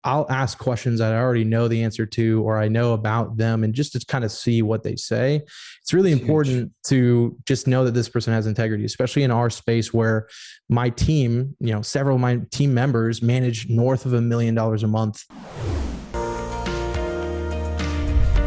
I'll ask questions that I already know the answer to, or I know about them, and just to kind of see what they say. It's really It's huge. important to just know that this person has integrity, especially in our space where my team, several of my team members manage north of $1 million a month.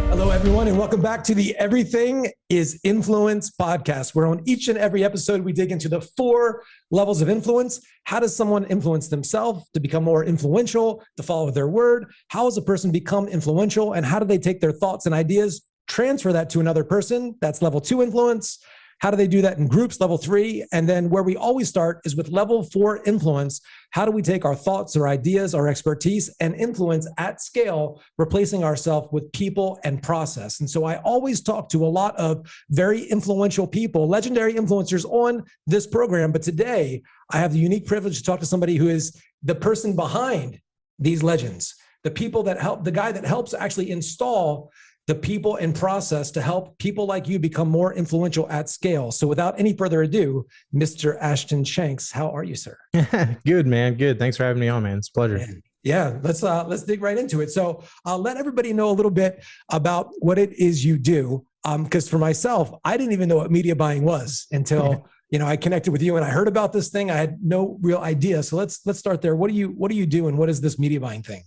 Hello, everyone, and welcome back to the Everything is Influence podcast, where on each and every episode, we dig into the 4 levels of influence. How does someone influence themselves to become more influential, to follow their word? How does a person become influential? And how do they take their thoughts and ideas, transfer that to another person? That's level 2 influence. How do they do that in groups? Level 3. And then where we always start is with level 4 influence. How do we take our thoughts, our ideas, our expertise, and influence at scale, replacing ourselves with people and process? And so I always talk to a lot of very influential people, legendary influencers on this program. But today I have the unique privilege to talk to somebody who is the person behind these legends, the people that help, the guy that helps actually install the people and process to help people like you become more influential at scale. So without any further ado, Mr. Ashton Shanks, how are you, sir? Good, man. Good. Thanks for having me on, man. It's a pleasure. Man. Yeah, let's dig right into it. So I'll let everybody know a little bit about what it is you do. Because for myself, I didn't even know what media buying was until I connected with you and I heard about this thing. I had no real idea. So let's start there. What do you do, and what is this media buying thing?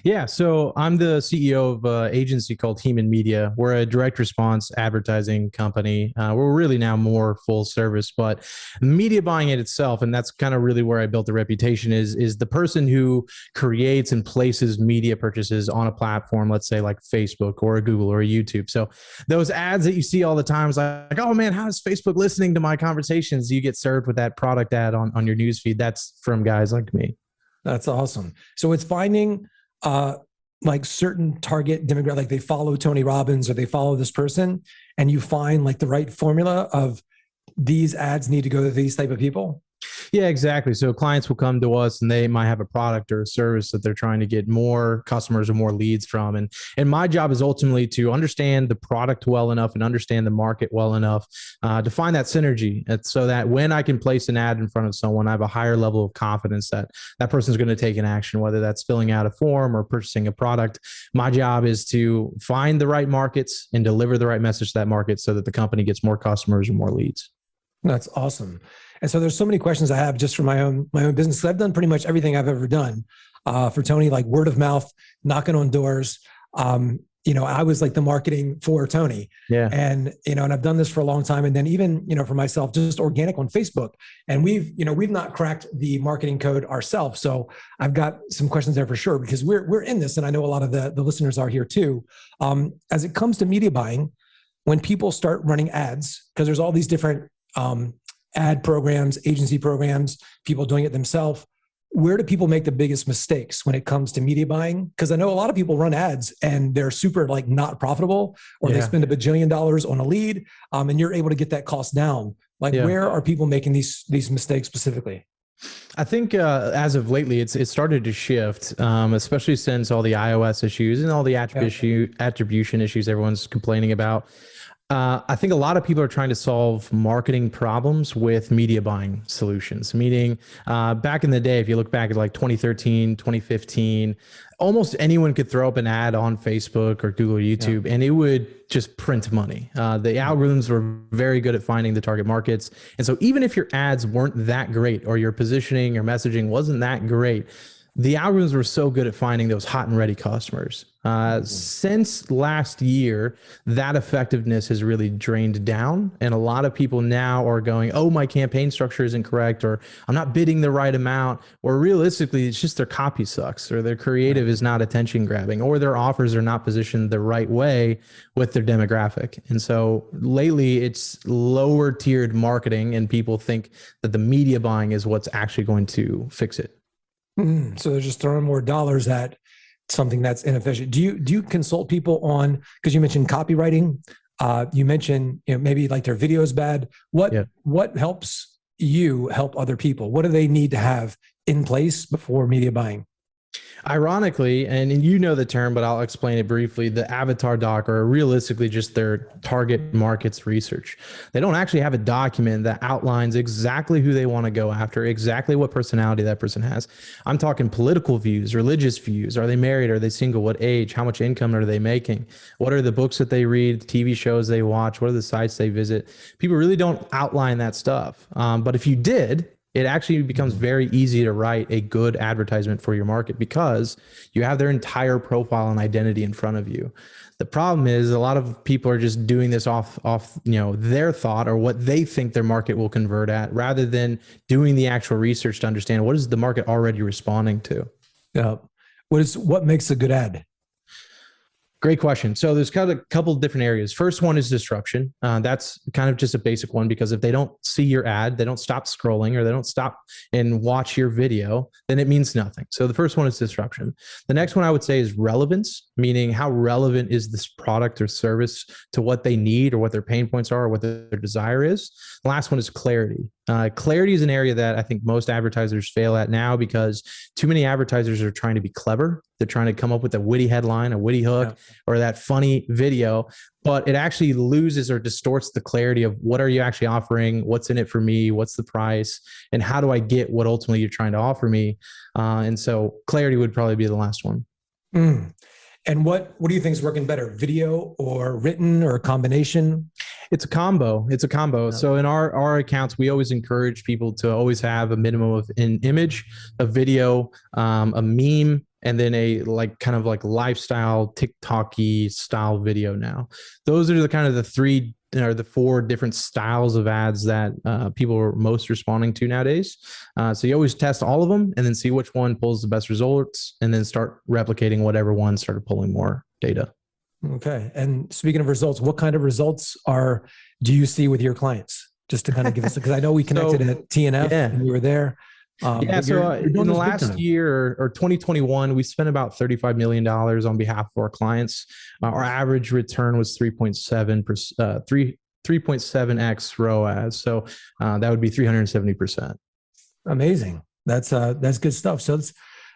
Yeah, so I'm the CEO of an agency called Hemon Media. We're a direct response advertising company. We're really now more full service, but media buying it itself, and that's kind of really where I built the reputation, is the person who creates and places media purchases on a platform, let's say like Facebook or a Google or a YouTube. So those ads that you see all the time is like, oh man, how is Facebook listening to my conversations? You get served with that product ad on your newsfeed. That's from guys like me. That's awesome. So it's finding like certain target demographic, like they follow Tony Robbins or they follow this person, and you find like the right formula of these ads need to go to these type of people. Yeah, exactly. So clients will come to us and they might have a product or a service that they're trying to get more customers or more leads from. And my job is ultimately to understand the product well enough and understand the market well enough to find that synergy. So that when I can place an ad in front of someone, I have a higher level of confidence that that person is going to take an action, whether that's filling out a form or purchasing a product. My job is to find the right markets and deliver the right message to that market so that the company gets more customers or more leads. That's awesome. And so there's so many questions I have just for my own business. I've done pretty much everything I've ever done for Tony, like word of mouth, knocking on doors. I was like the marketing for Tony. Yeah. And I've done this for a long time. And then even, for myself, just organic on Facebook. And we've not cracked the marketing code ourselves. So I've got some questions there for sure, because we're in this. And I know a lot of the listeners are here too. As it comes to media buying, when people start running ads, because there's all these different ad programs, agency programs, people doing it themselves. Where do people make the biggest mistakes when it comes to media buying? Because I know a lot of people run ads and they're super like not profitable, or they spend $1 bajillion on a lead, and you're able to get that cost down. Like where are people making these mistakes specifically? I think as of lately, it's started to shift, especially since all the iOS issues and all the attribution issues everyone's complaining about. I think a lot of people are trying to solve marketing problems with media buying solutions, meaning back in the day, if you look back at like 2013, 2015, almost anyone could throw up an ad on Facebook or Google or YouTube and it would just print money. The algorithms were very good at finding the target markets. And so even if your ads weren't that great or your positioning or messaging wasn't that great, the algorithms were so good at finding those hot and ready customers. Since last year, that effectiveness has really drained down. And a lot of people now are going, oh, my campaign structure isn't correct, or I'm not bidding the right amount, or realistically, it's just their copy sucks, or their creative is not attention grabbing, or their offers are not positioned the right way with their demographic. And so lately it's lower tiered marketing, and people think that the media buying is what's actually going to fix it. So they're just throwing more dollars at something that's inefficient. Do you consult people on, because you mentioned copywriting, you mentioned maybe like their video is bad. What helps you help other people? What do they need to have in place before media buying? Ironically, and you know the term, but I'll explain it briefly. The avatar doc are realistically just their target markets research. They don't actually have a document that outlines exactly who they want to go after, exactly what personality that person has. I'm talking political views, religious views. Are they married? Are they single? What age? How much income are they making? What are the books that they read, TV shows they watch? What are the sites they visit? People really don't outline that stuff. But if you did, it actually becomes very easy to write a good advertisement for your market because you have their entire profile and identity in front of you. The problem is a lot of people are just doing this off their thought or what they think their market will convert at, rather than doing the actual research to understand what is the market already responding to. Yeah. What makes a good ad? Great question. So there's kind of a couple of different areas. First one is disruption. That's kind of just a basic one, because if they don't see your ad, they don't stop scrolling, or they don't stop and watch your video, then it means nothing. So the first one is disruption. The next one I would say is relevance, meaning how relevant is this product or service to what they need or what their pain points are or what their desire is. The last one is clarity. Clarity is an area that I think most advertisers fail at now, because too many advertisers are trying to be clever. They're trying to come up with a witty headline, a witty hook, or that funny video, but it actually loses or distorts the clarity of what are you actually offering, what's in it for me, what's the price, and how do I get what ultimately you're trying to offer me. And so clarity would probably be the last one. And what do you think is working better, video or written, or a combination? It's a combo. It's a combo. Yeah. So in our accounts, we always encourage people to always have a minimum of an image, a video, a meme, and then a kind of lifestyle TikTok-y style video. Now, those are the four different styles of ads that people are most responding to nowadays. So you always test all of them and then see which one pulls the best results, and then start replicating whatever one started pulling more data. Okay. And speaking of results, what kind of results do you see with your clients? Just to kind of give us, because I know we connected at TNF and we were there. So in the last year, or 2021, we spent about $35 million on behalf of our clients. Our average return was 3.7x ROAS. So that would be 370%. Amazing. That's good stuff. So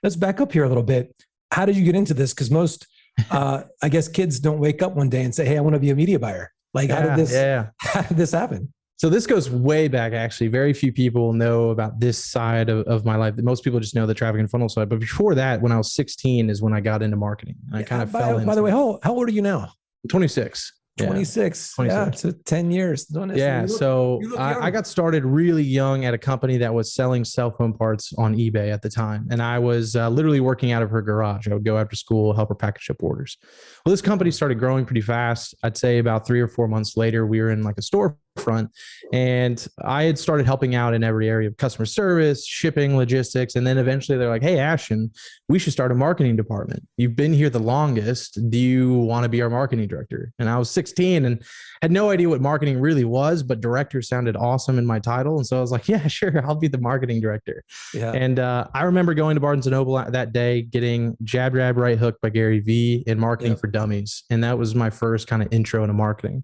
let's back up here a little bit. How did you get into this? Because most, I guess, kids don't wake up one day and say, "Hey, I want to be a media buyer." How did this happen? So this goes way back, actually. Very few people know about this side of my life. Most people just know the traffic and funnel side. But before that, when I was 16 is when I got into marketing. I kind of fell into. By the way, how old are you now? 26. 26. Yeah, so 10 years. Yeah. So I got started really young at a company that was selling cell phone parts on eBay at the time. And I was literally working out of her garage. I would go after school, help her package up orders. Well, this company started growing pretty fast. I'd say about 3 or 4 months later, we were in like a storefront, and I had started helping out in every area of customer service, shipping, logistics. And then eventually they're like, "Hey, Ashton, we should start a marketing department. You've been here the longest. Do you want to be our marketing director?" And I was 16 and had no idea what marketing really was, but director sounded awesome in my title. And so I was like, "Yeah, sure. I'll be the marketing director." Yeah. And I remember going to Barnes & Noble that day, getting Jab, Jab, Right Hook by Gary Vee and Marketing for Dummies. And that was my first kind of intro into marketing.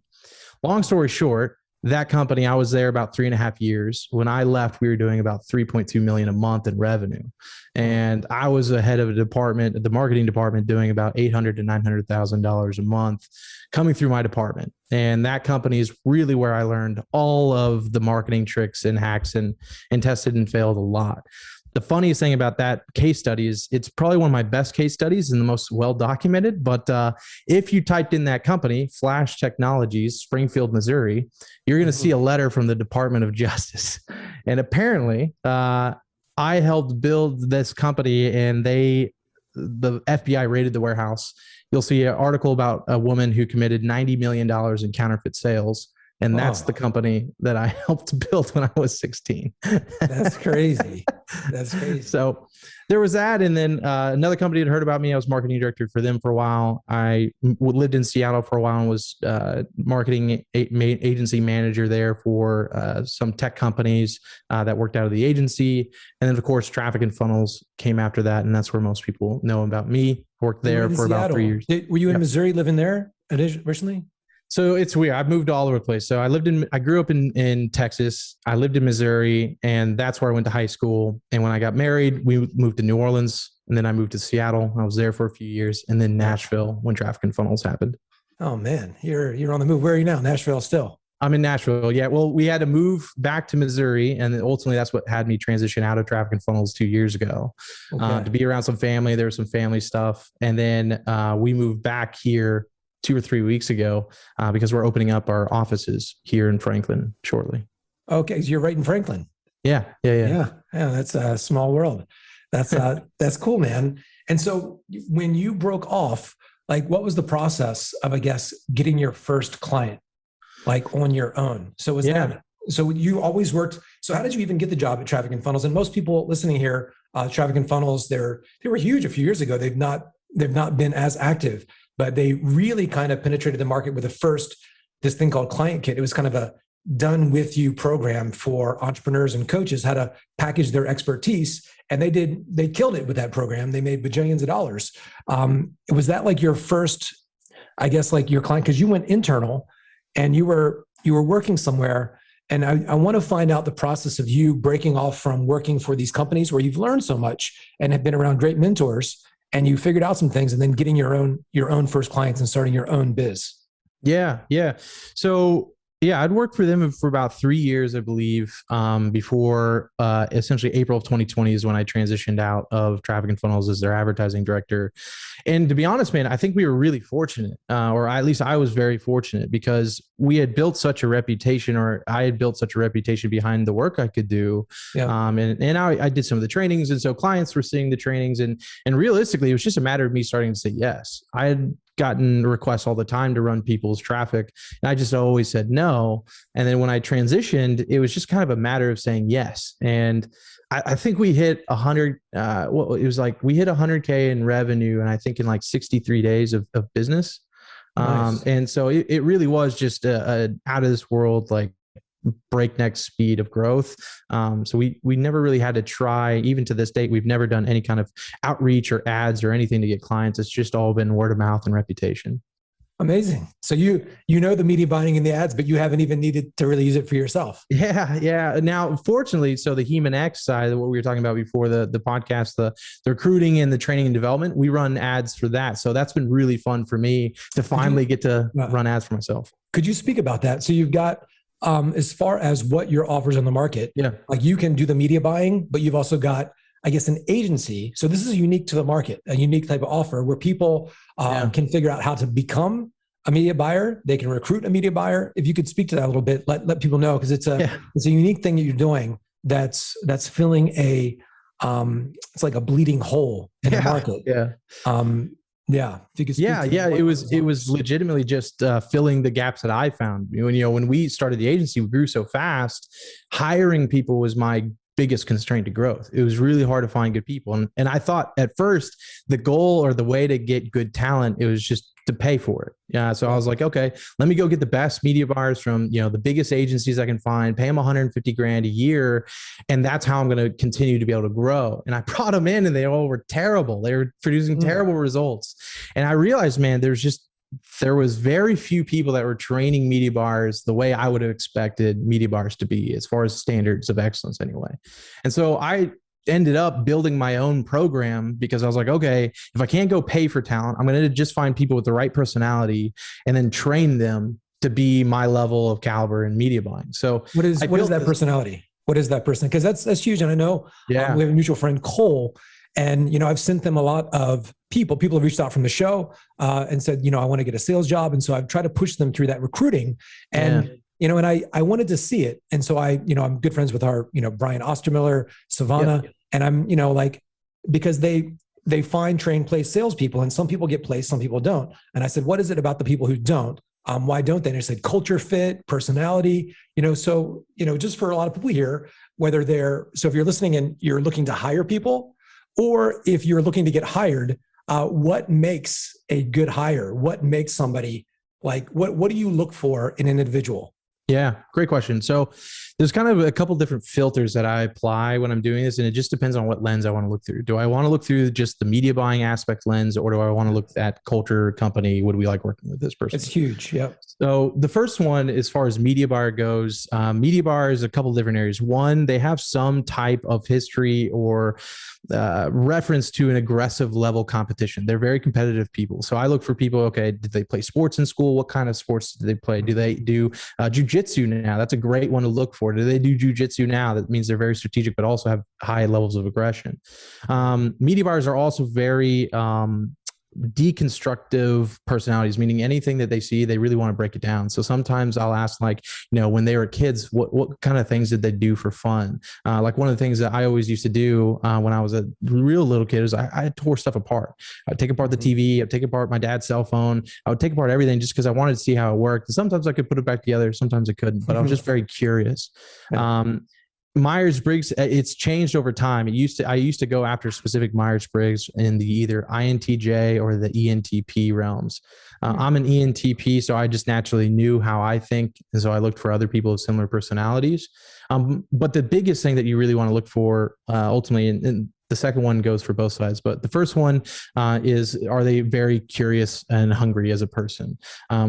Long story short, that company, I was there about 3.5 years. When I left, we were doing about 3.2 million a month in revenue. And I was the head of a department, the marketing department, doing about $800,000 to $900,000 a month coming through my department. And that company is really where I learned all of the marketing tricks and hacks, and tested and failed a lot. The funniest thing about that case study is it's probably one of my best case studies and the most well-documented. But if you typed in that company, Flash Technologies, Springfield, Missouri, you're going to see a letter from the Department of Justice. And apparently I helped build this company, and the FBI raided the warehouse. You'll see an article about a woman who committed $90 million in counterfeit sales. And that's the company that I helped build when I was 16. That's crazy. That's crazy. So there was that. And then another company had heard about me. I was marketing director for them for a while. I lived in Seattle for a while and was marketing agency manager there for some tech companies that worked out of the agency. And then, of course, traffic and funnels came after that. And that's where most people know about me. Worked there for about 3 years. Were you in Missouri living there originally? So it's weird. I've moved all over the place. So I grew up in Texas. I lived in Missouri, and that's where I went to high school. And when I got married, we moved to New Orleans, and then I moved to Seattle. I was there for a few years, and then Nashville when Traffic and Funnels happened. Oh man, you're on the move. Where are you now? Nashville still? I'm in Nashville. Yeah. Well, we had to move back to Missouri, and ultimately that's what had me transition out of Traffic and Funnels 2 years ago, to be around some family. There was some family stuff, and then we moved back here 2 or 3 weeks ago because we're opening up our offices here in Franklin shortly. Okay, so you're right in Franklin. Yeah. That's a small world. That's cool, man. And so when you broke off, like, what was the process of, I guess, getting your first client, like on your own? So so you always worked. So how did you even get the job at Traffic and Funnels? And most people listening here, Traffic and Funnels, they were huge a few years ago. They've not been as active, but they really kind of penetrated the market with this thing called Client Kit. It was kind of a done with you program for entrepreneurs and coaches how to package their expertise. And they killed it with that program. They made bajillions of dollars. Was that like your first, I guess, like your client? Because you went internal and you were working somewhere. And I want to find out the process of you breaking off from working for these companies where you've learned so much and have been around great mentors, and you figured out some things, and then getting your own first clients and starting your own biz. Yeah. So I'd worked for them for about 3 years, I believe, before essentially April of 2020 is when I transitioned out of Traffic and Funnels as their advertising director. And to be honest, man, I think we were really fortunate, or at least I was very fortunate, because we had built such a reputation, or I had built such a reputation behind the work I could do. Yeah. And I did some of the trainings, and so clients were seeing the trainings, and realistically, it was just a matter of me starting to say yes. I had gotten requests all the time to run people's traffic, and I just always said no. And then when I transitioned, it was just kind of a matter of saying yes. And I think we hit 100. It was like we hit 100K in revenue, and I think in like 63 days of business. Nice. And so it really was just a out of this world, like, breakneck speed of growth. So we never really had to try. Even to this date, we've never done any kind of outreach or ads or anything to get clients. It's just all been word of mouth and reputation. Amazing. So you know the media buying and the ads, but you haven't even needed to really use it for yourself. Yeah. Now, fortunately, so the Hemon X side, what we were talking about before, the podcast, the recruiting and the training and development, we run ads for that. So that's been really fun for me to finally get to run ads for myself. Could you speak about that? So you've got, as far as what your offers on the market, like you can do the media buying, but you've also got, I guess, an agency. So this is unique to the market, a unique type of offer where people can figure out how to become a media buyer. They can recruit a media buyer. If you could speak to that a little bit, let people know, because it's a unique thing that you're doing that's filling it's like a bleeding hole in the market. If you could speak it was legitimately just filling the gaps that I found. When we started the agency, we grew so fast. Hiring people was my biggest constraint to growth. It was really hard to find good people. And I thought at first the goal or the way to get good talent, it was just to pay for it. Yeah. So I was like, okay, let me go get the best media buyers from, the biggest agencies I can find, pay them 150 grand a year. And that's how I'm going to continue to be able to grow. And I brought them in, and they all were terrible. They were producing terrible results. And I realized, man, there was very few people that were training media buyers the way I would have expected media buyers to be, as far as standards of excellence anyway. And so I ended up building my own program, because I was like, okay, if I can't go pay for talent, I'm going to just find people with the right personality and then train them to be my level of caliber in media buying. So what is that personality? What is that person? Because that's huge. And I know we have a mutual friend, Cole, and, I've sent them a lot of people have reached out from the show and said, I want to get a sales job. And so I've tried to push them through that recruiting, and, and I wanted to see it. And so I'm good friends with our, Brian Ostermiller, Savannah, and I'm, because they find, train, place salespeople, and some people get placed, some people don't. And I said, what is it about the people who don't? Why don't they? And I said, culture fit, personality, so, just for a lot of people here, so if you're listening and you're looking to hire people, or if you're looking to get hired, what makes a good hire? What makes somebody, like, what do you look for in an individual? Yeah, great question. So there's kind of a couple different filters that I apply when I'm doing this, and it just depends on what lens I want to look through. Do I want to look through just the media buying aspect lens, or do I want to look at culture, company? Would we like working with this person? It's huge. Yep. So the first one, as far as media buyer goes, media buyer is a couple different areas. One, they have some type of history or reference to an aggressive level competition. They're very competitive people. So I look for people, okay, did they play sports in school? What kind of sports did they play? Do they do jujitsu now? That's a great one to look for. Do they do jujitsu now? That means they're very strategic, but also have high levels of aggression. Media buyers are also very deconstructive personalities, meaning anything that they see, they really want to break it down. So sometimes I'll ask, like, when they were kids, what kind of things did they do for fun? Like one of the things that I always used to do when I was a real little kid is I tore stuff apart. I'd take apart the TV, I'd take apart my dad's cell phone. I would take apart everything just because I wanted to see how it worked. And sometimes I could put it back together. Sometimes I couldn't, but I was just very curious. Myers-Briggs, it's changed over time. I used to go after specific Myers-Briggs in the either INTJ or the ENTP realms. I'm an ENTP, so I just naturally knew how I think. And so I looked for other people with similar personalities. But the biggest thing that you really want to look for ultimately, and the second one goes for both sides, but the first one is, are they very curious and hungry as a person?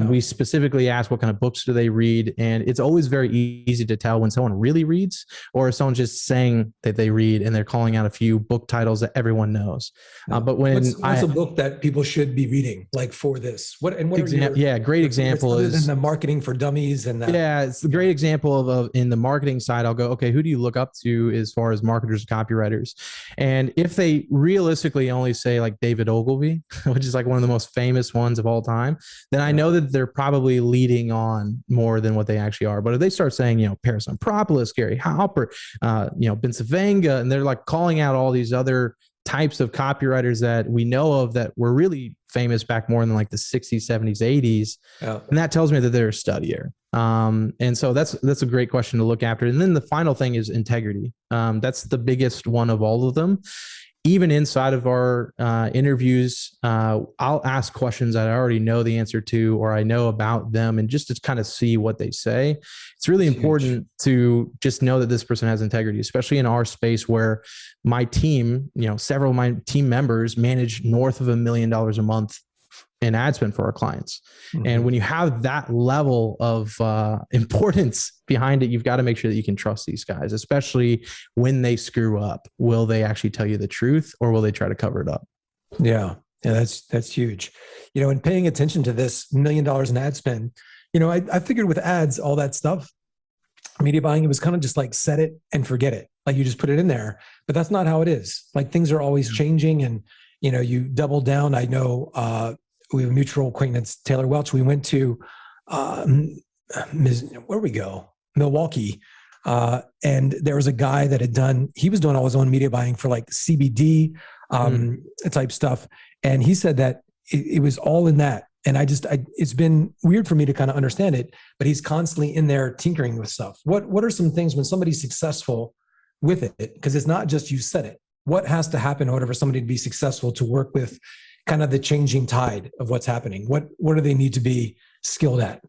We specifically ask what kind of books do they read, and it's always very easy to tell when someone really reads or if someone's just saying that they read and they're calling out a few book titles that everyone knows. But when what's a book that people should be reading, like for this? Great example is the marketing for dummies and that. Yeah, it's a great example of in the marketing side. I'll go, okay, who do you look up to as far as marketers and copywriters? And if they realistically only say like David Ogilvy, which is like one of the most famous ones of all time, then I know that they're probably leading on more than what they actually are. But if they start saying, Paris Anthropoulos, Gary Halper, Bensavenga, and they're like calling out all these other types of copywriters that we know of that were really famous back more in like the 60s, 70s, 80s. And that tells me that they're a studier. And so that's a great question to look after. And then the final thing is integrity. That's the biggest one of all of them. Even inside of our interviews, I'll ask questions that I already know the answer to, or I know about them, and just to kind of see what they say. It's really important to just know that this person has integrity, especially in our space where my team, several of my team members manage north of $1 million a month in ad spend for our clients. And when you have that level of importance behind it, you've got to make sure that you can trust these guys, especially when they screw up. Will they actually tell you the truth, or will they try to cover it up? Yeah, that's huge. And paying attention to this $1 million in ad spend, I figured with ads, all that stuff, media buying, it was kind of just like set it and forget it. Like you just put it in there, but that's not how it is. Like things are always changing, and you double down. I know we have a mutual acquaintance, Taylor Welch. We went to where we go, Milwaukee, and there was a guy that he was doing all his own media buying for like CBD type stuff, and he said that it was all in that. And it's been weird for me to kind of understand it, but he's constantly in there tinkering with stuff. What are some things when somebody's successful with it? Because it's not just you said it. What has to happen in order for somebody to be successful to work with kind of the changing tide of what's happening? What do they need to be skilled at?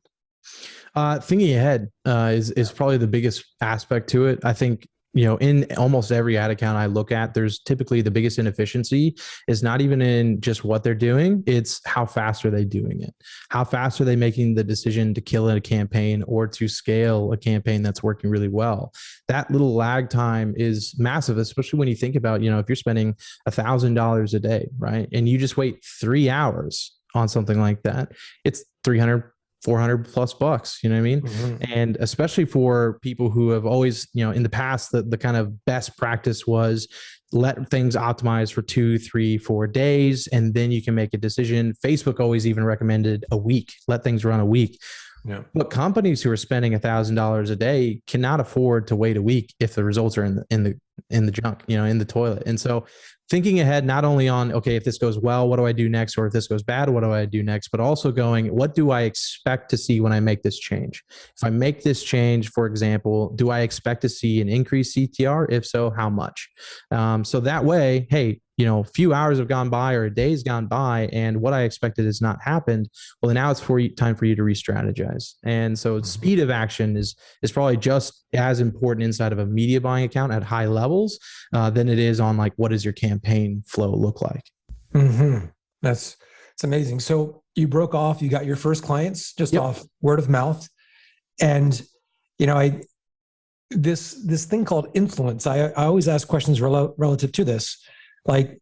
Thinking ahead is probably the biggest aspect to it. I think, in almost every ad account I look at, there's typically the biggest inefficiency is not even in just what they're doing. It's how fast are they doing it? How fast are they making the decision to kill a campaign or to scale a campaign that's working really well? That little lag time is massive, especially when you think about, if you're spending $1,000 a day, right? And you just wait 3 hours on something like that, it's 300, 400 plus bucks, you know what I mean? And especially for people who have always, in the past, the kind of best practice was let things optimize for 2, 3, 4 days, and then you can make a decision. Facebook always even recommended a week, let things run a week. Yeah. But companies who are spending $1,000 a day cannot afford to wait a week if the results are in the in the junk, in the toilet. And so thinking ahead, not only on, okay, if this goes well, what do I do next? Or if this goes bad, what do I do next? But also going, what do I expect to see when I make this change? If I make this change, for example, do I expect to see an increased CTR? If so, how much? So that way, hey, a few hours have gone by or a day's gone by and what I expected has not happened. Well, then now it's time for you to re-strategize. And so speed of action is probably just as important inside of a media buying account at high levels than it is on like, what does your campaign flow look like? Mm-hmm. It's amazing. So you broke off, you got your first clients just off word of mouth. And, this thing called influence, I always ask questions relative to this. Like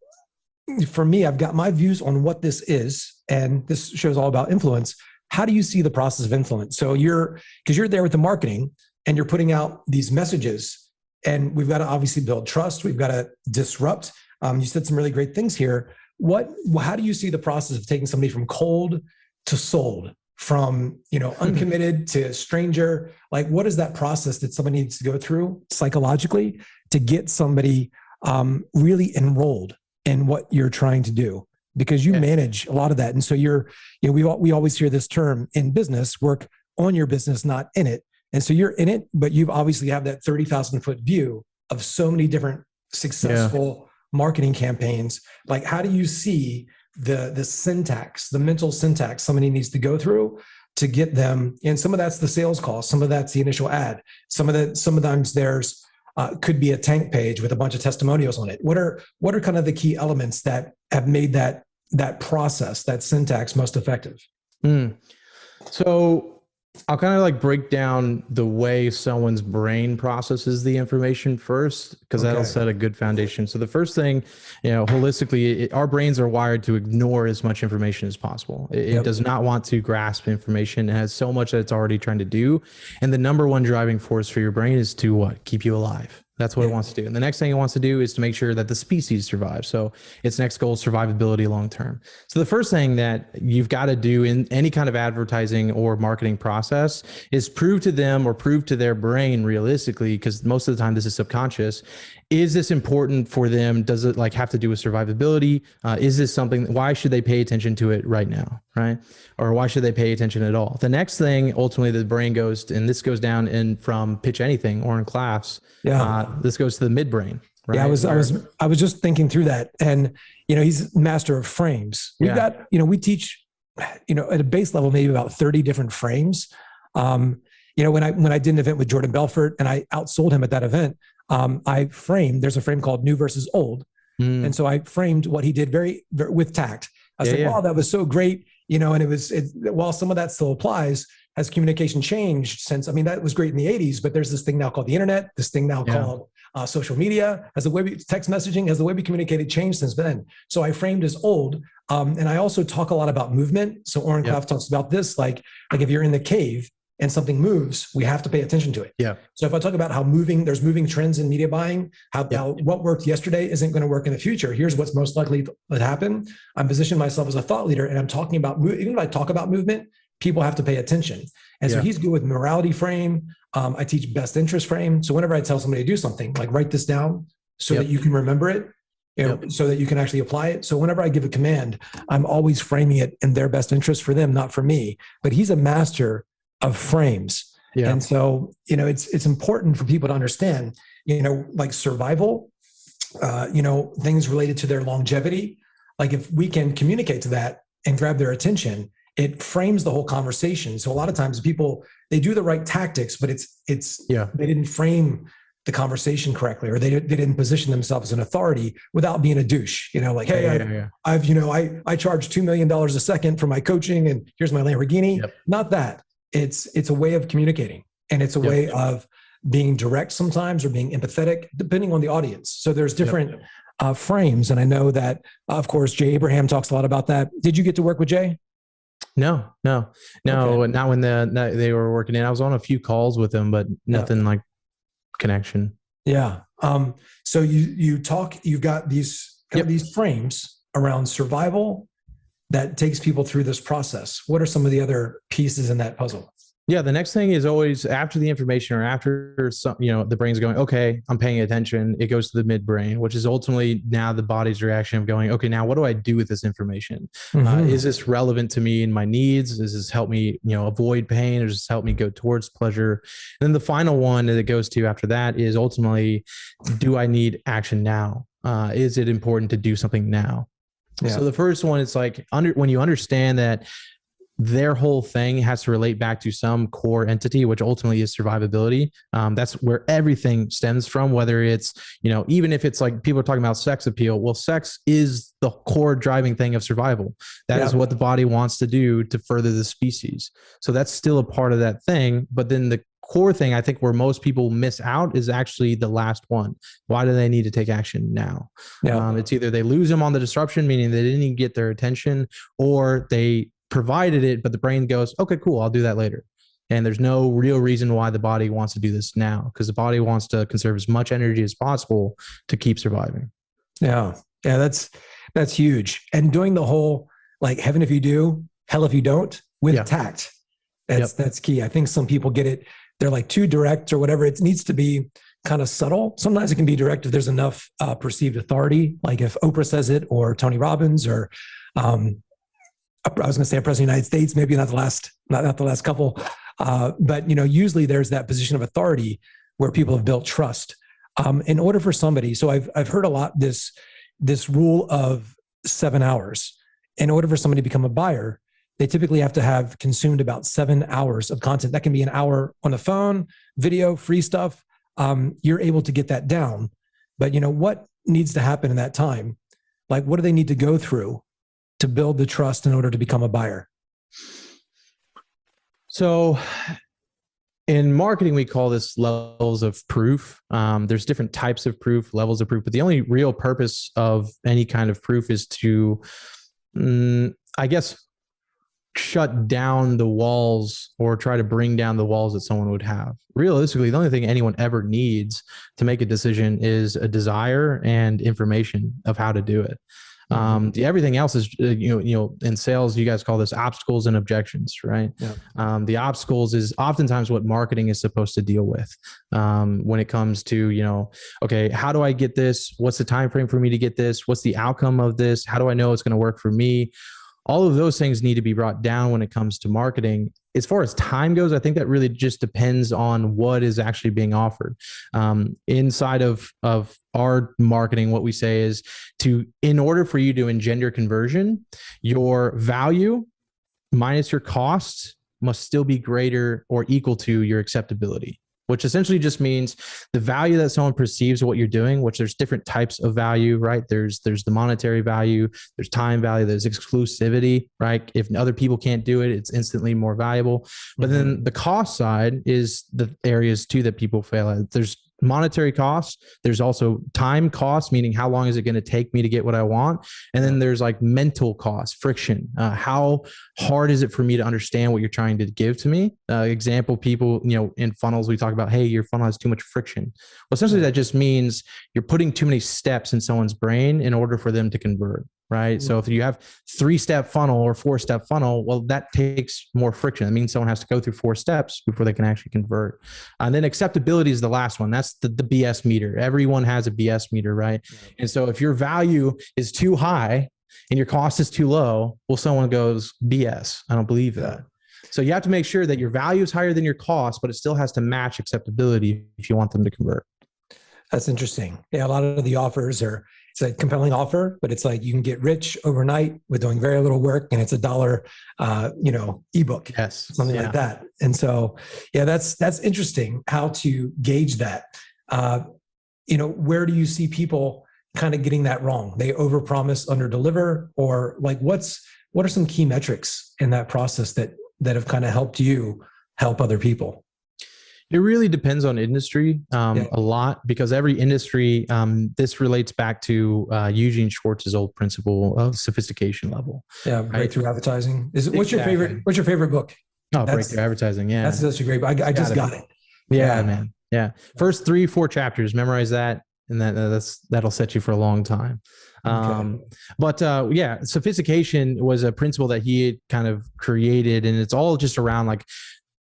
for me, I've got my views on what this is, and this show's all about influence. How do you see the process of influence? So because you're there with the marketing and you're putting out these messages, and we've got to obviously build trust. We've got to disrupt. You said some really great things here. How do you see the process of taking somebody from cold to sold, from, uncommitted to stranger? Like, what is that process that somebody needs to go through psychologically to get somebody really enrolled in what you're trying to do? Because you manage a lot of that. And so we always hear this term in business, work on your business, not in it. And so you're in it, but you obviously have that 30,000 foot view of so many different successful marketing campaigns. Like, how do you see the syntax, the mental syntax somebody needs to go through to get them? And some of that's the sales call. Some of that's the initial ad. Sometimes there's could be a tank page with a bunch of testimonials on it. What are kind of the key elements that have made that process, that syntax, most effective? So I'll kind of like break down the way someone's brain processes the information first, because that'll set a good foundation. So the first thing, holistically, our brains are wired to ignore as much information as possible. It does not want to grasp information. It has so much that it's already trying to do. And the number one driving force for your brain is to what? Keep you alive. That's what it wants to do. And the next thing it wants to do is to make sure that the species survives. So its next goal is survivability long term. So the first thing that you've got to do in any kind of advertising or marketing process is prove to them or prove to their brain realistically, because most of the time this is subconscious, is this important for them? Does it like have to do with survivability? Is this something, why should they pay attention to it right now? Right? Or why should they pay attention at all? The next thing, ultimately, the brain goes, and this goes down in from Pitch Anything or in class. This goes to the midbrain. Right? Yeah, I was just thinking through that, and he's master of frames. We've got we teach at a base level maybe about 30 different frames. When I did an event with Jordan Belfort and I outsold him at that event, there's a frame called new versus old, and so I framed what he did very, very with tact. I was like, wow, that was so great. And while some of that still applies, has communication changed since? I mean, that was great in the 80s, but there's this thing now called the internet, this thing now called social media, has the way text messaging, has the way we communicated changed since then. So I framed as old. And I also talk a lot about movement. So Oren Klaff talks about this, like if you're in the cave and something moves, we have to pay attention to it. Yeah. So if I talk about how there's moving trends in media buying, how what worked yesterday isn't going to work in the future. Here's what's most likely to happen. I'm positioning myself as a thought leader, and I'm talking about, even if I talk about movement, people have to pay attention. And so he's good with morality frame. I teach best interest frame. So whenever I tell somebody to do something, like write this down so that you can remember it, so that you can actually apply it. So whenever I give a command, I'm always framing it in their best interest for them, not for me. But he's a master of frames. And so, it's important for people to understand, like survival, things related to their longevity. Like if we can communicate to that and grab their attention, it frames the whole conversation. So a lot of times people, they do the right tactics, but they didn't frame the conversation correctly, or they didn't position themselves as an authority without being a douche, like, hey, I charge $2 million a second for my coaching and here's my Lamborghini. Not that. It's a way of communicating, and it's a way of being direct sometimes, or being empathetic, depending on the audience. So there's different frames. And I know that, of course, Jay Abraham talks a lot about that. Did you get to work with Jay? No, not when they were working in. I was on a few calls with them, but nothing like connection. Yeah. So you've got these frames around survival that takes people through this process. What are some of the other pieces in that puzzle? Yeah, the next thing is always after the information or after some, the brain's going, okay, I'm paying attention. It goes to the midbrain, which is ultimately now the body's reaction of going, okay, now what do I do with this information? Is this relevant to me and my needs? Does this help me, avoid pain, or does this help me go towards pleasure? And then the final one that it goes to after that is ultimately, do I need action now? Is it important to do something now? Yeah. So the first one, it's like when you understand that their whole thing has to relate back to some core entity, which ultimately is survivability. That's where everything stems from, whether it's, even if it's like people are talking about sex appeal. Well, sex is the core driving thing of survival. That is what the body wants to do to further the species. So that's still a part of that thing. But then the core thing, I think where most people miss out is actually the last one. Why do they need to take action now? It's either they lose them on the disruption, meaning they didn't even get their attention, or they provided it, but the brain goes, okay, cool, I'll do that later. And there's no real reason why the body wants to do this now, because the body wants to conserve as much energy as possible to keep surviving. Yeah. That's huge. And doing the whole, like, heaven if you do, hell if you don't, with tact. That's key. I think some people get it. They're like too direct or whatever. It needs to be kind of subtle. Sometimes it can be direct if there's enough perceived authority, like if Oprah says it, or Tony Robbins, or I was going to say a president of the United States, maybe not the last couple, but usually there's that position of authority where people have built trust. In order for somebody, so I've heard a lot this rule of 7 hours. In order for somebody to become a buyer, they typically have to have consumed about 7 hours of content. That can be an hour on the phone, video, free stuff. You're able to get that down, but what needs to happen in that time? Like, what do they need to go through to build the trust in order to become a buyer? So in marketing, we call this levels of proof. There's different types of proof, levels of proof, but the only real purpose of any kind of proof is to, I guess, shut down the walls or try to bring down the walls that someone would have. Realistically, the only thing anyone ever needs to make a decision is a desire and information of how to do it. Everything else is, in sales, you guys call this obstacles and objections, right? The obstacles is oftentimes what marketing is supposed to deal with when it comes to, okay, how do I get this? What's the time frame for me to get this? What's the outcome of this? How do I know it's going to work for me? All of those things need to be brought down when it comes to marketing. As far as time goes, I think that really just depends on what is actually being offered. Inside of our marketing, what we say is in order for you to engender conversion, your value minus your cost must still be greater or equal to your acceptability, which essentially just means the value that someone perceives of what you're doing, which there's different types of value, right? There's the monetary value, there's time value, there's exclusivity, right? If other people can't do it, it's instantly more valuable. But then the cost side is the areas too that people fail at. There's monetary costs. There's also time costs, meaning how long is it going to take me to get what I want? And then there's like mental costs, friction. How hard is it for me to understand what you're trying to give to me? Example, people, in funnels, we talk about, hey, your funnel has too much friction. Well, essentially that just means you're putting too many steps in someone's brain in order for them to convert. Right. So if you have 3-step funnel or 4-step funnel, well, that takes more friction. That means someone has to go through 4 steps before they can actually convert. And then acceptability is the last one. That's the BS meter. Everyone has a BS meter, right? And so if your value is too high and your cost is too low, well, someone goes, BS. I don't believe that. So you have to make sure that your value is higher than your cost, but it still has to match acceptability if you want them to convert. That's interesting. Yeah, a lot of the offers it's a compelling offer, but it's like you can get rich overnight with doing very little work, and it's $1, ebook, something like that. And so, that's interesting how to gauge that. Where do you see people kind of getting that wrong? They overpromise, underdeliver, or like what are some key metrics in that process that have kind of helped you help other people? It really depends on industry a lot, because every industry, this relates back to Eugene Schwartz's old principle of sophistication level. Yeah, breakthrough advertising. What's your favorite book? Oh, breakthrough advertising. Yeah, that's such a great book. I just got it. Yeah, man. Yeah, first 3-4 chapters. Memorize that, and that'll set you for a long time. But sophistication was a principle that he had kind of created, and it's all just around like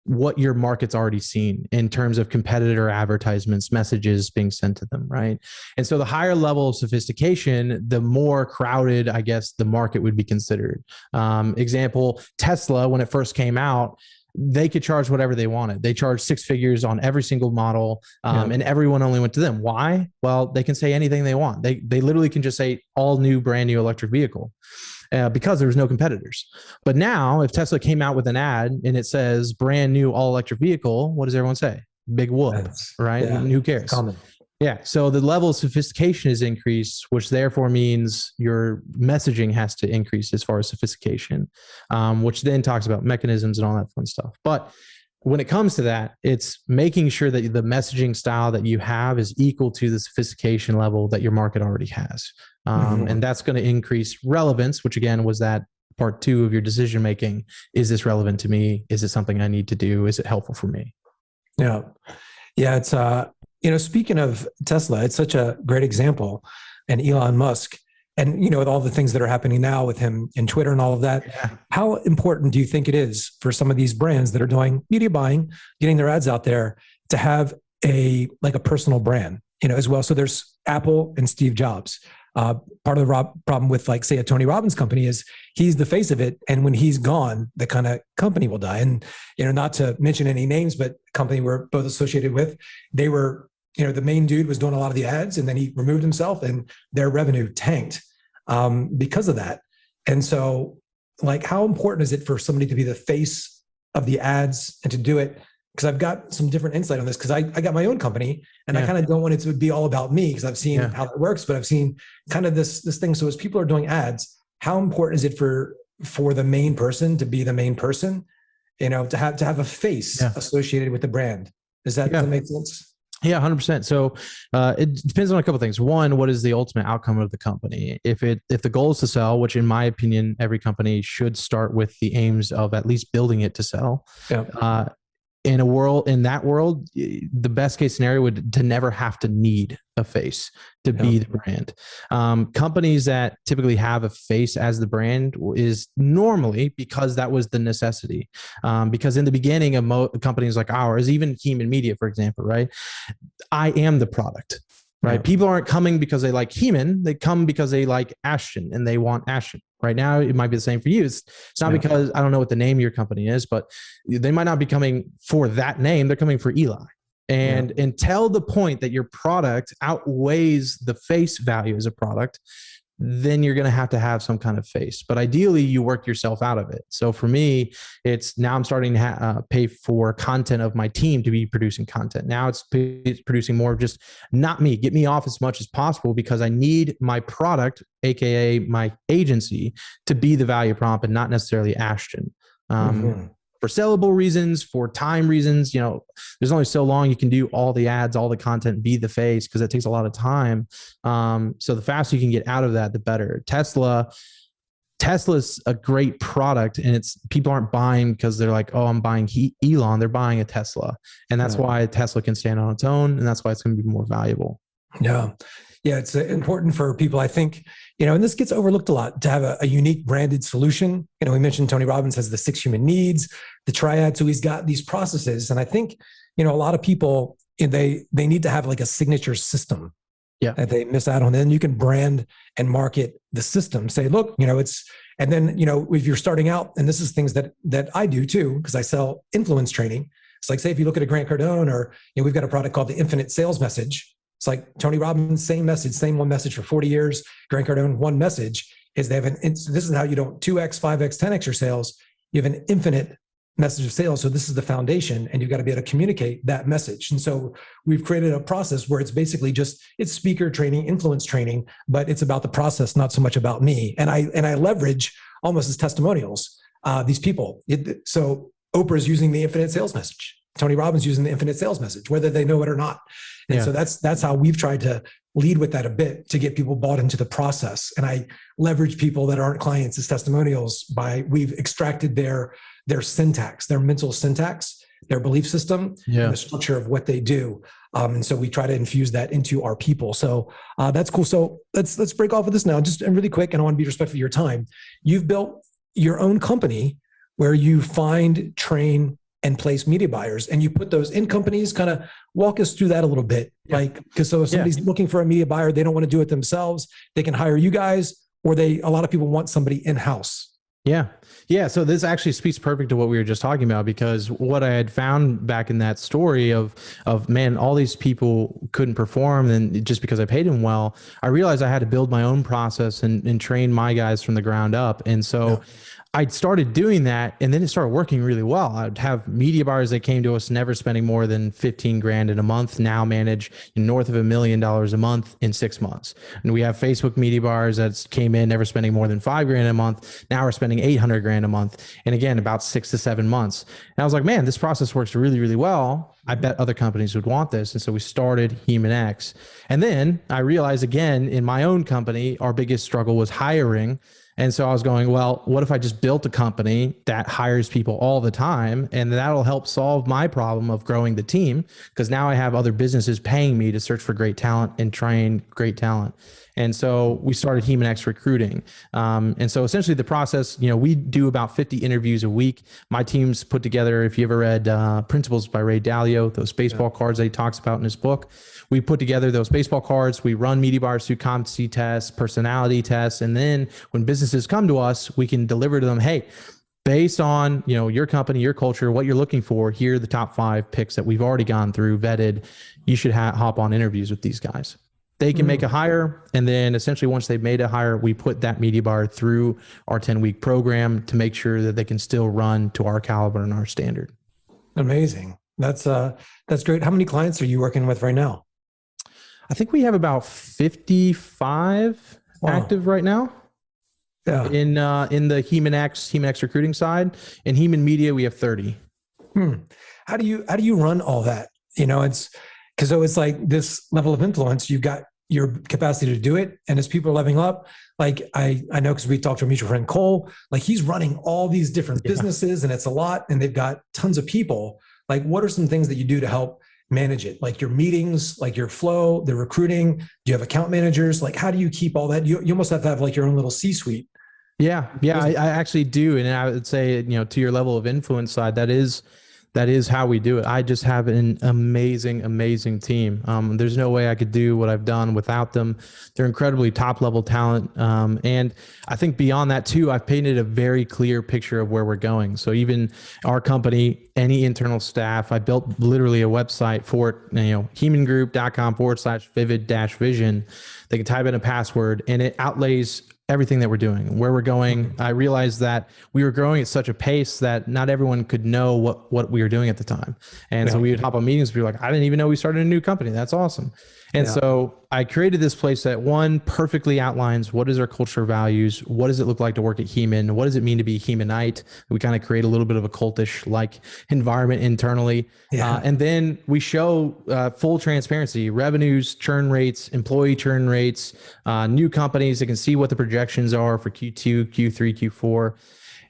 what your market's already seen in terms of competitor advertisements, messages being sent to them, right? And so the higher level of sophistication, the more crowded, I guess, the market would be considered. Example, Tesla, when it first came out, they could charge whatever they wanted. They charged 6 figures on every single model, and everyone only went to them. Why? Well, they can say anything they want. They literally can just say all new, brand new electric vehicle. Because there was no competitors. But now, if Tesla came out with an ad and it says brand new all electric vehicle, what does everyone say? Big whoop, right? Yeah, who cares? Common. Yeah. So the level of sophistication is increased, which therefore means your messaging has to increase as far as sophistication, which then talks about mechanisms and all that fun stuff. But when it comes to that, it's making sure that the messaging style that you have is equal to the sophistication level that your market already has. And that's going to increase relevance, which again was that part 2 of your decision making. Is this relevant to me? Is it something I need to do? Is it helpful for me? Yeah. Yeah. It's, speaking of Tesla, it's such a great example, and Elon Musk, and, with all the things that are happening now with him and Twitter and all of that, how important do you think it is for some of these brands that are doing media buying, getting their ads out there, to have a personal brand, as well? So there's Apple and Steve Jobs. Part of the problem with, like, say, a Tony Robbins company is he's the face of it. And when he's gone, the kind of company will die. And, not to mention any names, but the company we're both associated with, they were, the main dude was doing a lot of the ads, and then he removed himself and their revenue tanked because of that. And so, like, how important is it for somebody to be the face of the ads and to do it? Because I've got some different insight on this, because I got my own company, and I kind of don't want it to be all about me, because I've seen how it works, but I've seen kind of this thing. So as people are doing ads, how important is it for the main person to be the main person, to have a face associated with the brand? Does that make sense? Yeah, 100%. So it depends on a couple of things. One, what is the ultimate outcome of the company? If the goal is to sell, which in my opinion, every company should start with the aims of at least building it to sell. Yeah. In that world, the best case scenario would to never have to need a face to be the brand. Companies that typically have a face as the brand is normally because that was the necessity. Because in the beginning of companies like ours, even Hemon Media, for example, right? I am the product. Right. People aren't coming because they like Hemon. They come because they like Ashton and they want Ashton. Right now, it might be the same for you. It's not because I don't know what the name of your company is, but they might not be coming for that name. They're coming for Eli. And until the point that your product outweighs the face value as a product, then you're going to have some kind of face. But ideally, you work yourself out of it. So for me, it's now I'm starting to pay for content of my team to be producing content. Now it's producing more of just not me. Get me off as much as possible, because I need my product, AKA my agency, to be the value prop and not necessarily Ashton. For sellable reasons, for time reasons, there's only so long you can do all the ads, all the content, be the face, because it takes a lot of time. So the faster you can get out of that, the better. Tesla's a great product, and people aren't buying because they're like, oh, I'm buying Elon. They're buying a Tesla. And that's why Tesla can stand on its own, and that's why it's going to be more valuable. Yeah. Yeah, it's important for people, I think, and this gets overlooked a lot, to have a unique branded solution. We mentioned Tony Robbins has the 6 human needs, the triad. So he's got these processes. And I think, a lot of people, they need to have like a signature system that they miss out on. Then you can brand and market the system. Say, look, and then, if you're starting out, and this is things that I do too, because I sell influence training. It's like, say, if you look at a Grant Cardone, or, we've got a product called the Infinite Sales Message. It's like Tony Robbins, same message, same one message for 40 years. Grant Cardone, one message is they have this is how you don't 2x, 5x, 10x your sales. You have an infinite message of sales. So this is the foundation, and you've got to be able to communicate that message. And so we've created a process where it's basically it's speaker training, influence training, but it's about the process, not so much about me. And I leverage almost as testimonials, these people. So Oprah's using the Infinite Sales Message. Tony Robbins using the Infinite Sales Message, whether they know it or not. And so that's how we've tried to lead with that a bit, to get people bought into the process. And I leverage people that aren't clients as testimonials we've extracted their syntax, their mental syntax, their belief system, and the structure of what they do. And so we try to infuse that into our people. So that's cool. So let's break off of this now, just really quick. And I want to be respectful of your time. You've built your own company where you find, train, and place media buyers, and you put those in companies. Kind of walk us through that a little bit. Yeah. Like, because so if somebody's looking for a media buyer, they don't want to do it themselves, they can hire you guys, or a lot of people want somebody in-house. Yeah. Yeah. So this actually speaks perfect to what we were just talking about, because what I had found back in that story of man, all these people couldn't perform, and just because I paid them well, I realized I had to build my own process and train my guys from the ground up. And so I started doing that, and then it started working really well. I'd have media buyers that came to us never spending more than 15 grand in a month, now manage north of $1 million a month in 6 months. And we have Facebook media buyers that came in never spending more than 5 grand a month. Now we're spending 800 grand a month. And again, about 6 to 7 months. And I was like, man, this process works really, really well. I bet other companies would want this. And so we started Hemon X. And then I realized again, in my own company, our biggest struggle was hiring. And so I was going, well, what if I just built a company that hires people all the time, and that'll help solve my problem of growing the team? Because now I have other businesses paying me to search for great talent and train great talent. And so we started Hemon X Recruiting. And so essentially the process, we do about 50 interviews a week. My team's put together, if you ever read Principles by Ray Dalio, those baseball cards that he talks about in his book, we put together those baseball cards. We run media buyers through competency tests, personality tests. And then when businesses come to us, we can deliver to them, hey, based on, your company, your culture, what you're looking for, here are the top 5 picks that we've already gone through, vetted. You should hop on interviews with these guys. They can make a hire. And then essentially once they've made a hire, we put that media buyer through our 10-week program to make sure that they can still run to our caliber and our standard. Amazing. That's great. How many clients are you working with right now? I think we have about 55 active right now. Yeah. In the Hemon X recruiting side. In Hemon Media, we have 30. How do you run all that? It's because it's like this level of influence, you've got your capacity to do it. And as people are leveling up, like I know, because we talked to a mutual friend, Cole, like he's running all these different businesses, and it's a lot, and they've got tons of people. Like, what are some things that you do to help manage it? Like your meetings, like your flow, the recruiting, do you have account managers? Like, how do you keep all that? You almost have to have like your own little C-suite. Yeah, I actually do. And I would say, to your level of influence side, that is how we do it. I just have an amazing team. There's no way I could do what I've done without them. They're incredibly top level talent. And I think beyond that too, I've painted a very clear picture of where we're going. So even our company, any internal staff, I built literally a website for it, hemongroup.com/vivid-vision. They can type in a password and it outlays everything that we're doing, where we're going. I realized that we were growing at such a pace that not everyone could know what we were doing at the time. And so we would hop on meetings and be like, I didn't even know we started a new company. That's awesome. And so I created this place that perfectly outlines what is our culture values, what does it look like to work at Hemon, what does it mean to be Hemonite. We kind of create a little bit of a cultish like environment internally. And then we show full transparency, revenues, churn rates, employee churn rates, new companies that can see what the projections are for Q2, Q3, Q4.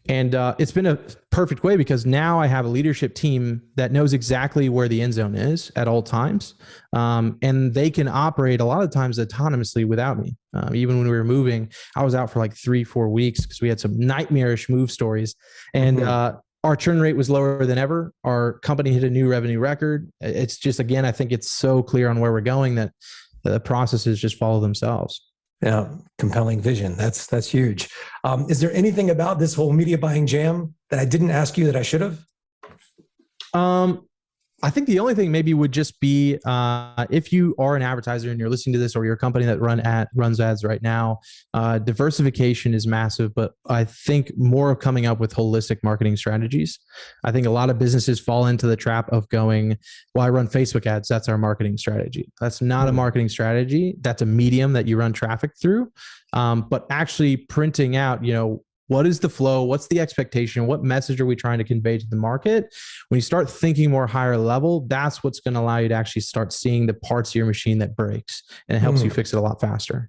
And it's been a perfect way, because now I have a leadership team that knows exactly where the end zone is at all times. And they can operate a lot of times autonomously without me. Even when we were moving, I was out for like 3-4 weeks because we had some nightmarish move stories. And our churn rate was lower than ever. Our company hit a new revenue record. It's just, again, I think it's so clear on where we're going that the processes just follow themselves. Yeah, compelling vision. That's huge. Is there anything about this whole media buying jam that I didn't ask you that I should have? I think the only thing maybe would just be if you are an advertiser and you're listening to this, or you're a company that runs ads right now, diversification is massive, but I think more of coming up with holistic marketing strategies. I think a lot of businesses fall into the trap of going, well, I run Facebook ads. That's our marketing strategy. That's not a marketing strategy. That's a medium that you run traffic through. But actually printing out, what is the flow? What's the expectation? What message are we trying to convey to the market? When you start thinking more higher level, that's what's going to allow you to actually start seeing the parts of your machine that breaks, and it helps you fix it a lot faster.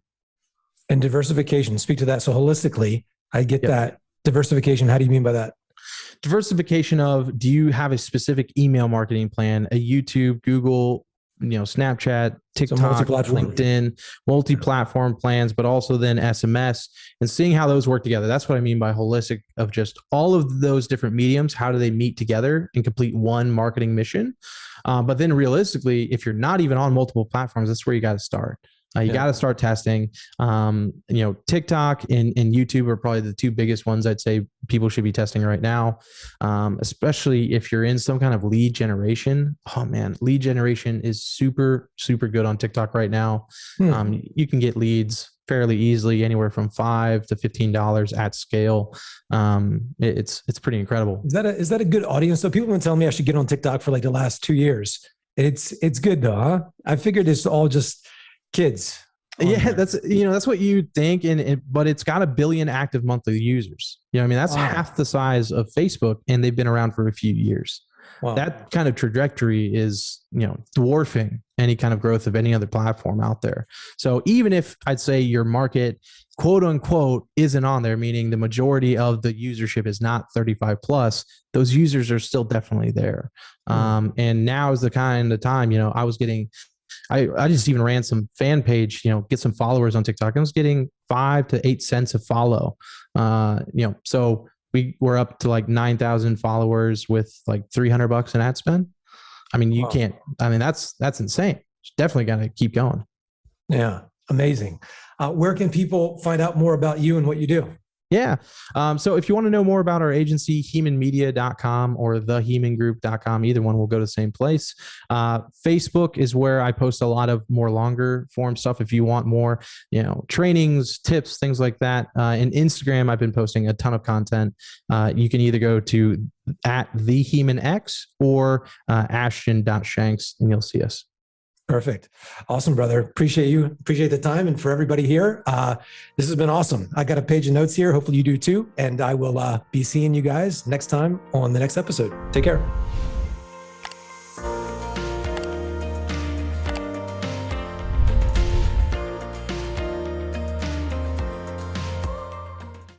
And diversification, speak to that. So holistically, I get that. Diversification, how do you mean by that? Diversification of, do you have a specific email marketing plan, a YouTube, Google Snapchat, TikTok, multi-platform. LinkedIn, multi-platform plans, but also then SMS, and seeing how those work together. That's what I mean by holistic, of just all of those different mediums. How do they meet together and complete one marketing mission? But then realistically, if you're not even on multiple platforms, that's where you got to start. You got to start testing. TikTok and YouTube are probably the two biggest ones I'd say people should be testing right now, especially if you're in some kind of lead generation. Oh man, lead generation is super, super good on TikTok right now. You can get leads fairly easily, anywhere from $5 to $15 at scale. It's pretty incredible. Is that a good audience? So people have been telling me I should get on TikTok for like the last 2 years. It's good though, huh? I figured it's all just kids. Yeah, that's what you think, but it's got 1 billion active monthly users. That's half the size of Facebook, and they've been around for a few years. Wow. That kind of trajectory is, dwarfing any kind of growth of any other platform out there. So even if I'd say your market, quote unquote, isn't on there, meaning the majority of the usership is not 35 plus, those users are still definitely there. And now is the kind of time, I just even ran some fan page, get some followers on TikTok. I was getting 5 to 8 cents a follow. So we're up to like 9,000 followers with like $300 in ad spend. That's insane. Definitely got to keep going. Yeah. Amazing. Where can people find out more about you and what you do? Yeah. So if you want to know more about our agency, hemonmedia.com or thehemongroup.com, either one will go to the same place. Facebook is where I post a lot of more longer form stuff. If you want more, trainings, tips, things like that. And Instagram, I've been posting a ton of content. You can either go to @thehemonx or Ashton.Shanks, and you'll see us. Perfect. Awesome, brother. Appreciate you. Appreciate the time. And for everybody here, this has been awesome. I got a page of notes here. Hopefully you do too. And I will be seeing you guys next time on the next episode. Take care.